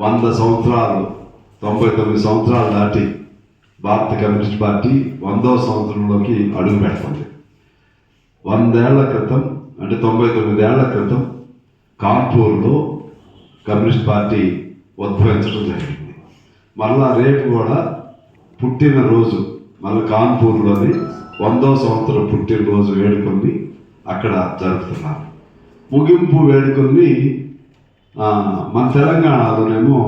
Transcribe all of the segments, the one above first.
100 సంవత్సరాలు 99 సంవత్సరాలు దాటి భారత కమ్యూనిస్ట్ పార్టీ 100వ సంవత్సరంలోకి అడుగు పెడుతుంది. 100 ఏళ్ల క్రితం అంటే 99 ఏళ్ల క్రితం కాన్పూర్లో కమ్యూనిస్ట్ పార్టీ ఉద్భవించడం జరిగింది. మళ్ళా రేపు కూడా పుట్టినరోజు మళ్ళీ కాన్పూర్లోని 100వ సంవత్సరం పుట్టినరోజు వేడుకల్ని అక్కడ జరుపుతున్నారు. ముగింపు వేడుకల్ని మన తెలంగాణలోనేమో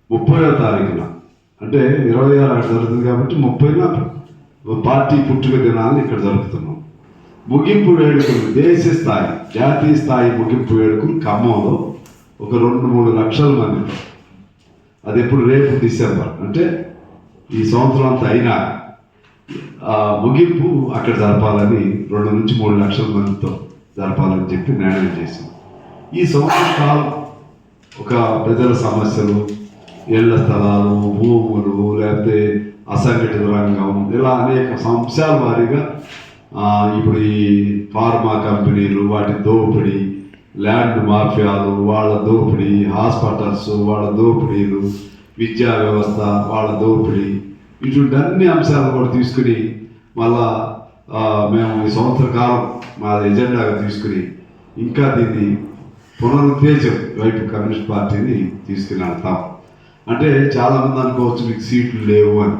30వ తారీఖున అంటే 26 జరుగుతుంది కాబట్టి 30న పార్టీ పుట్టుక దినాన్ని ఇక్కడ జరుపుతున్నాం. ముగింపు వేడుకలు దేశ స్థాయి జాతీయ స్థాయి ముగింపు వేడుకలు ఖమ్మంలో ఒక 2-3 లక్షల మంది. అది ఎప్పుడు రేపు డిసెంబర్ అంటే ఈ సంవత్సరం అంతా అయినా ముగింపు అక్కడ జరపాలని 2-3 లక్షల మందితో జరపాలని చెప్పి నిర్ణయం చేసింది. ఈ సంవత్సరం కాలం ఒక ప్రజల సమస్యలు, ఇళ్ల స్థలాలు, భూములు, లేకపోతే అసంఘటిత రంగం, ఇలా అనేక అంశాల వారీగా ఇప్పుడు ఈ ఫార్మా కంపెనీలు వాటి దోపిడీ, ల్యాండ్ మాఫియాలు వాళ్ళ దోపిడీ, హాస్పిటల్స్ వాళ్ళ దోపిడీలు, విద్యా వ్యవస్థ వాళ్ళ దోపిడీ, ఇటువంటి అన్ని అంశాలు కూడా తీసుకుని మళ్ళా మేము ఈ సంవత్సర కాలం మా ఎజెండాగా తీసుకుని ఇంకా దీన్ని పునరుత్తేజం వైపు కమ్యూనిస్ట్ పార్టీని తీసుకుని వెళ్తాం. అంటే చాలామంది అనుకోవచ్చు మీకు సీట్లు లేవు అని.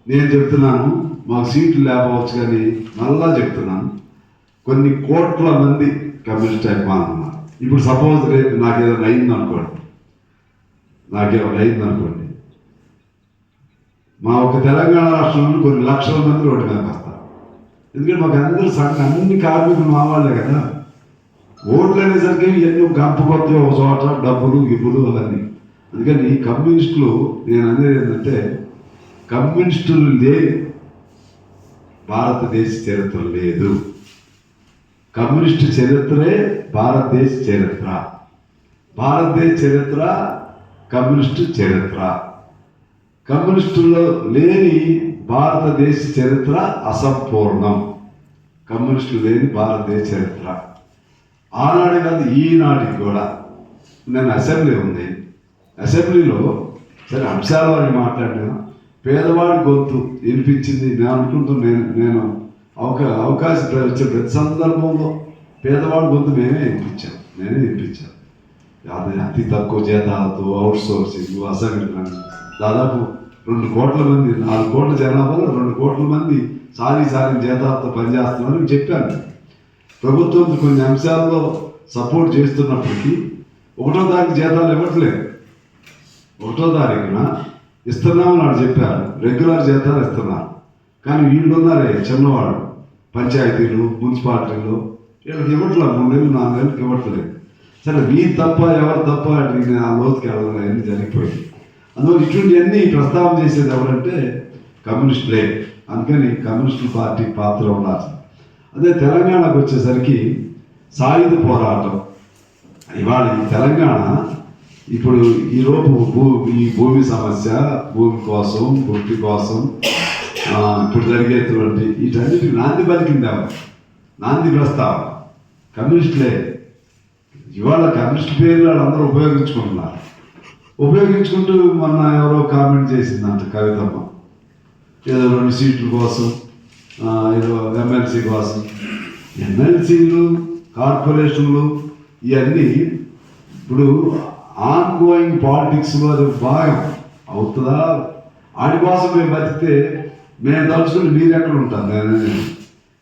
నేను చెప్తున్నాను మాకు సీట్లు లేకపోవచ్చు, కానీ మళ్ళా చెప్తున్నాను కొన్ని కోట్ల మంది కమ్యూనిస్ట్ అభిమానులు ఉన్నారు. ఇప్పుడు సపోజ్ రేపు నాకేమైనా అయిందనుకోండి మా ఒక తెలంగాణ రాష్ట్రంలో కొన్ని లక్షల మంది రోడ్డు మీద వస్తారు. ఎందుకంటే మాకు అందరూ అన్ని కార్మికులు మా వాళ్ళే కదా. ఓట్లు అనేసరికి ఇవన్నీ గంప కొత్త ఒక చోట డబ్బులు గిబ్బులు అవన్నీ. అందుకని కమ్యూనిస్టులు నేను అనేది ఏంటంటే కమ్యూనిస్టులు లేని భారతదేశ చరిత్ర లేదు. కమ్యూనిస్టు చరిత్రే భారతదేశ చరిత్ర. భారతదేశ చరిత్ర కమ్యూనిస్టు చరిత్ర. కమ్యూనిస్టుల్లో లేని భారతదేశ చరిత్ర అసంపూర్ణం. కమ్యూనిస్టులు లేని భారతదేశ చరిత్ర ఆనాడు కాదు ఈనాటికి కూడా. నేను అసెంబ్లీ ఉంది, అసెంబ్లీలో సరే అంశాల వారికి మాట్లాడినా పేదవాడి గొంతు వినిపించింది. నేను అనుకుంటున్నాను నేను అవకాశం వచ్చే ప్రతి సందర్భంలో పేదవాడి గొంతు నేనే వినిపించాను. అతి తక్కువ జీతాలతో అవుట్ సోర్సింగ్ అసంఘటిత దాదాపు 2 కోట్ల మంది 4 కోట్ల జనాభాలో 2 కోట్ల మంది సారీ జీతాలతో పనిచేస్తున్నారని చెప్పాను. ప్రభుత్వం కొన్ని అంశాల్లో సపోర్ట్ చేస్తున్నప్పటికీ 1వ తారీఖు జీతాలు ఇవ్వట్లేదు. 1వ తారీఖున ఇస్తున్నామని వాళ్ళు చెప్పారు, రెగ్యులర్ జీతాలు ఇస్తున్నారు. కానీ వీళ్ళు ఉన్నారే చిన్నవాళ్ళు పంచాయతీలు మున్సిపాలిటీలు వీళ్ళకి ఇవ్వట్లేదు. 3 నెలలు 4 నెలలకు ఇవ్వట్లేదు. సరే వీళ్ళు తప్ప ఎవరు తప్ప నేను ఆ లోతుకి వెళ్ళాలి అన్నీ జరిగిపోయింది. అందువల్ల ఇటువంటివన్నీ ప్రస్తావన చేసేది ఎవరంటే కమ్యూనిస్టులే. అందుకని కమ్యూనిస్టు పార్టీ పాత్ర ఉండాలి. అదే తెలంగాణకు వచ్చేసరికి సాయుధ పోరాటం. ఇవాళ ఈ తెలంగాణ ఇప్పుడు ఈరోజు ఈ భూమి సమస్య, భూమి కోసం, వృత్తి కోసం ఇప్పుడు జరిగేటువంటి వీటన్నిటికి నాంది పలికింది ఎవరు? నాంది ప్రస్తావన కమ్యూనిస్టులే. ఇవాళ కమ్యూనిస్ట్ పేర్లు వాళ్ళందరూ ఉపయోగించుకుంటూ మొన్న ఎవరో కామెంట్ చేసిందంట కవితమ్మ, ఏదో 2 సీట్ల కోసం, ఏదో ఎమ్మెల్సీ కోసం. ఎమ్మెల్సీలు, కార్పొరేషన్లు ఇవన్నీ ఇప్పుడు ఆన్ గోయింగ్ పాలిటిక్స్లో అది భాగం అవుతుందా? వాటి కోసం మేము బతికితే మేము తలుచుకుని మీరు ఎక్కడ ఉంటారు?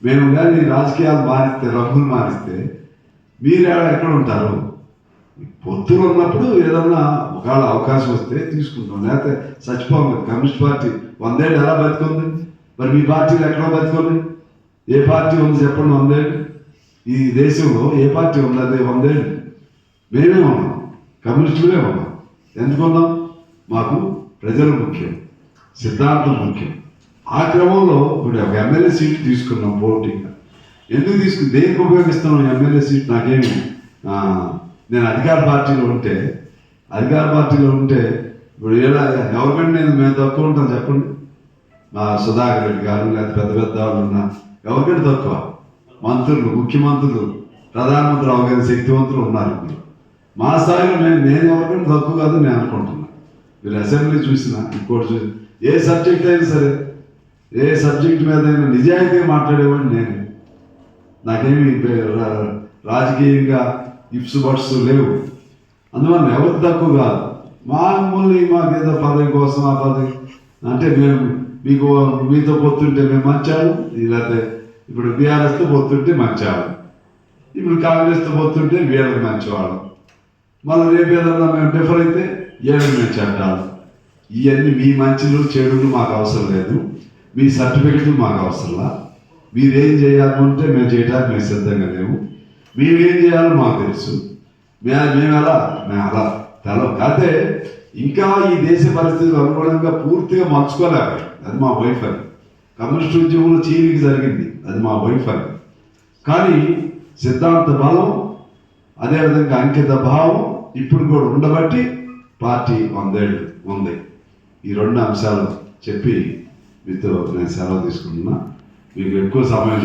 మేము కానీ రాజకీయాలు మారిస్తే, రంగులు మారిస్తే మీరు ఎక్కడ ఉంటారు? పొత్తులు ఉన్నప్పుడు ఏదన్నా ఒకవేళ అవకాశం వస్తే తీసుకుంటాం, లేకపోతే చచ్చిపోము. కమ్యూనిస్ట్ పార్టీ 100 ఏళ్ళు ఎలా బతుకుంది? మరి మీ పార్టీలు ఎక్కడో బతుకుంది? ఏ పార్టీ ఉంది చెప్పండి? 100 ఏళ్ళు ఈ దేశంలో ఏ పార్టీ ఉంది? అదే 100 ఏళ్ళు మేమే ఉన్నాం, కమ్యూనిస్టులే ఉన్నాం. ఎందుకున్నాం? మాకు ప్రజలు ముఖ్యం, సిద్ధాంతం ముఖ్యం. ఆ క్రమంలో ఇప్పుడు ఒక ఎమ్మెల్యే సీట్ తీసుకున్నాం పోటీగా. ఎందుకు దేనికి ఉపయోగిస్తున్నాం ఎమ్మెల్యే సీట్? నాకేమి నేను అధికార పార్టీలో ఉంటే ఇప్పుడు గవర్నమెంట్ మేము తక్కువ ఉంటాం చెప్పండి? మా సుధాకర్ రెడ్డి గారు లేకపోతే పెద్ద వాళ్ళు ఉన్నా ఎవరికంటే తక్కువ? మంత్రులు, ముఖ్యమంత్రులు, ప్రధానమంత్రి అవగానే శక్తివంతులు ఉన్నారు. మా స్థాయిలో నేను ఎవరికైనా తక్కువ కాదని నేను అనుకుంటున్నా. మీరు అసెంబ్లీ చూసినా ఇంకోటి చూసి ఏ సబ్జెక్ట్ అయినా సరే, ఏ సబ్జెక్ట్ మీద అయినా నిజాయితీగా మాట్లాడేవాడిని నేను. నాకేమి రాజకీయంగా ఇప్స్ బట్స్ లేవు. అందువల్ల ఎవరు తక్కువ కాదు. మాకేదో పదవి కోసం ఆ పదవి అంటే మేము మీతో పొత్తుంటే మేము మంచాము, లేకపోతే ఇప్పుడు బీఆర్ఎస్తో పొత్తుంటే మంచాము, ఇప్పుడు కాంగ్రెస్తో పొత్తుంటే వీళ్ళకి మంచివాళ్ళం, మళ్ళీ రేపు ఏదన్నా మేము డిఫర్ అయితే ఏళ్ళకి మేము చెడ్డాలి. ఇవన్నీ మీ మంచిలు చెడులు మాకు అవసరం లేదు, మీ సర్టిఫికెట్లు మాకు అవసరంలా. మీరేం చేయాలంటే మేము చేయడానికి మేము సిద్ధంగా లేవు. మేమేం చేయాలో మాకు తెలుసు. మేము అలా తెలవు. కాకపోతే ఇంకా ఈ దేశ పరిస్థితులు అనుగుణంగా పూర్తిగా మర్చుకోలేకపోయి. అది మా వైఫల్యం. కమ్యూనిస్ట్ ఉద్యమంలో చీలిక జరిగింది, అది మా వైఫల్యం. కానీ సిద్ధాంత బలం, అదేవిధంగా అంకిత భావం ఇప్పుడు కూడా ఉండబట్టి పార్టీ 100 ఏళ్ళు ఉంది. ఈ 2 అంశాలు చెప్పి మీతో నేను సెలవు తీసుకుంటున్నా. మీకు ఎక్కువ సమయం